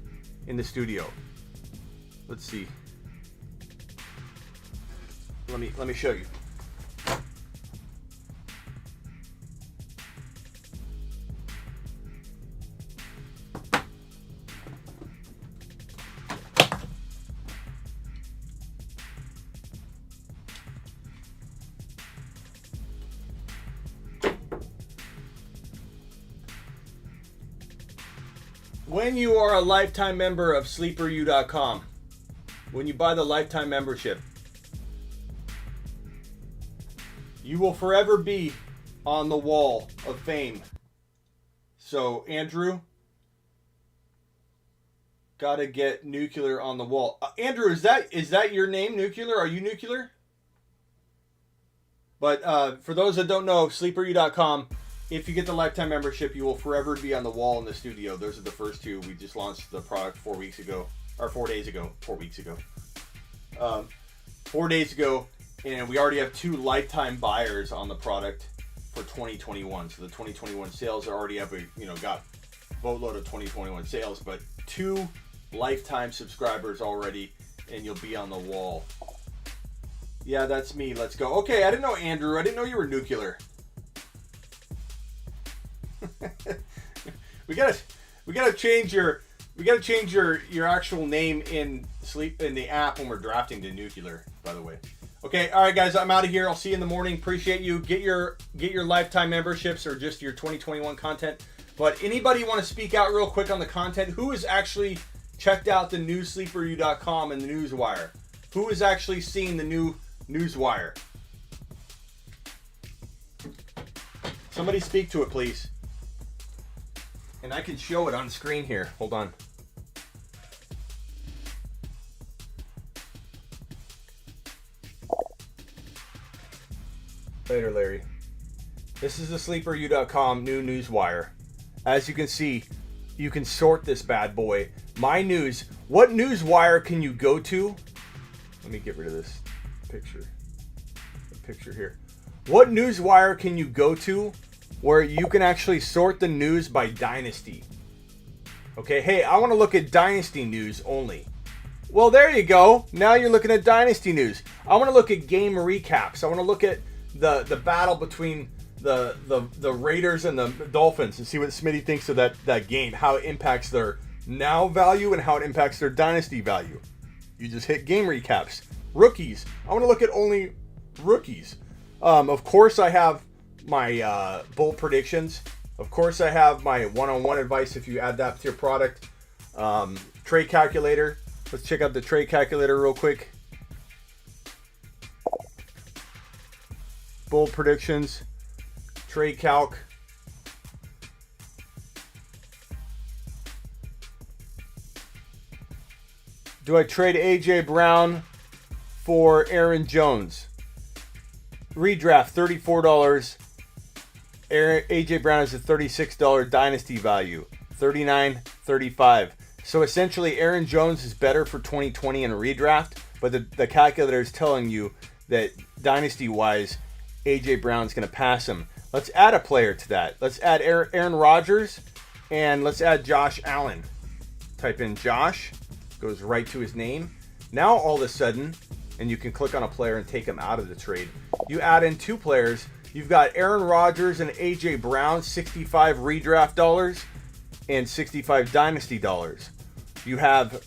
A: in the studio. Let's see. Let me show you. when you are a lifetime member of SleeperU.com, when you buy the lifetime membership, you will forever be on the wall of fame. So, Andrew, gotta get Nuclear on the wall. Andrew, is that your name, Nuclear? Are you Nuclear? But for those that don't know, SleeperU.com, if you get the lifetime membership, you will forever be on the wall in the studio. Those are the first two. We just launched the product 4 days ago. 4 days ago. 4 days ago. And we already have 2 lifetime buyers on the product for 2021. So the 2021 sales are already up. We got a boatload of 2021 sales, but 2 lifetime subscribers already, and you'll be on the wall. Yeah, that's me. Let's go. Okay, I didn't know, Andrew. I didn't know you were Nuclear. we gotta change your actual name in the app when we're drafting to Nuclear, by the way. Okay, all right, guys, I'm out of here. I'll see you in the morning. Appreciate you. Get your lifetime memberships or just your 2021 content. But anybody want to speak out real quick on the content? Who has actually checked out the new SleeperU.com and the Newswire? Who has actually seen the new Newswire? Somebody speak to it, please. And I can show it on screen here. Hold on. Later, Larry. This is the SleeperU.com new Newswire. As you can see, you can sort this bad boy. My news. What Newswire can you go to? Let me get rid of this picture. The picture here. What Newswire can you go to where you can actually sort the news by dynasty? Okay, hey, I want to look at dynasty news only. Well, there you go. Now you're looking at dynasty news. I want to look at game recaps. I want to look at the battle between the Raiders and the Dolphins and see what Smitty thinks of that game, how it impacts their now value and how it impacts their dynasty value. You just hit game recaps. Rookies. I want to look at only rookies. Of course, I have my bold predictions. Of course, I have my one-on-one advice if you add that to your product. Trade calculator. Let's check out the trade calculator real quick. Bold predictions. Trade calc. Do I trade AJ Brown for Aaron Jones? Redraft $34. AJ Brown is a $36 dynasty value. $39.35. So essentially, Aaron Jones is better for 2020 in a redraft, but the calculator is telling you that dynasty-wise, AJ Brown's going to pass him. Let's add a player to that. Let's add Aaron Rodgers, and let's add Josh Allen. Type in Josh, goes right to his name. Now all of a sudden, and you can click on a player and take him out of the trade. You add in 2 players. You've got Aaron Rodgers and AJ Brown, 65 redraft dollars and 65 dynasty dollars. You have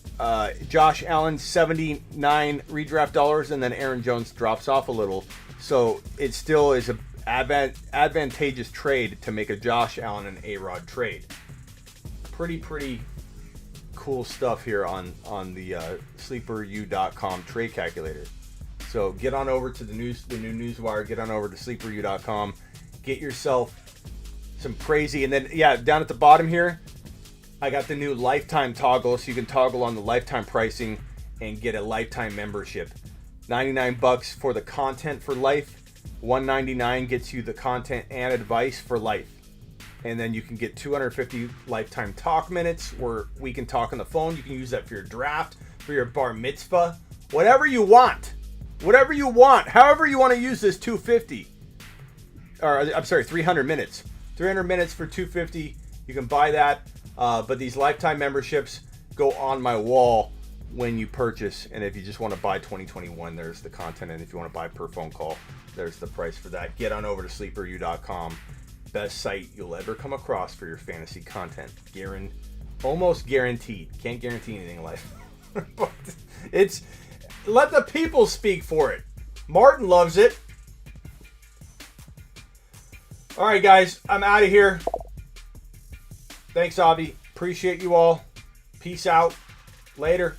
A: Josh Allen, 79 redraft dollars, and then Aaron Jones drops off a little. So it still is an advantageous trade to make a Josh Allen and A-Rod trade. Pretty cool stuff here on the SleeperU.com trade calculator. So get on over to the new Newswire. Get on over to SleeperU.com. Get yourself some crazy. And then, yeah, down at the bottom here, I got the new lifetime toggle. So you can toggle on the lifetime pricing and get a lifetime membership. $99 for the content for life. $199 gets you the content and advice for life. And then you can get 250 lifetime talk minutes where we can talk on the phone. You can use that for your draft, for your bar mitzvah, whatever you want. Whatever you want. However you want to use this 250. Or, I'm sorry, 300 minutes. 300 minutes for 250. You can buy that. But these lifetime memberships go on my wall when you purchase. And if you just want to buy 2021, there's the content. And if you want to buy per phone call, there's the price for that. Get on over to SleeperU.com. Best site you'll ever come across for your fantasy content. Almost guaranteed. Can't guarantee anything in life. But it's... Let the people speak for it. Martin loves it. All right, guys. I'm out of here. Thanks, Avi. Appreciate you all. Peace out. Later.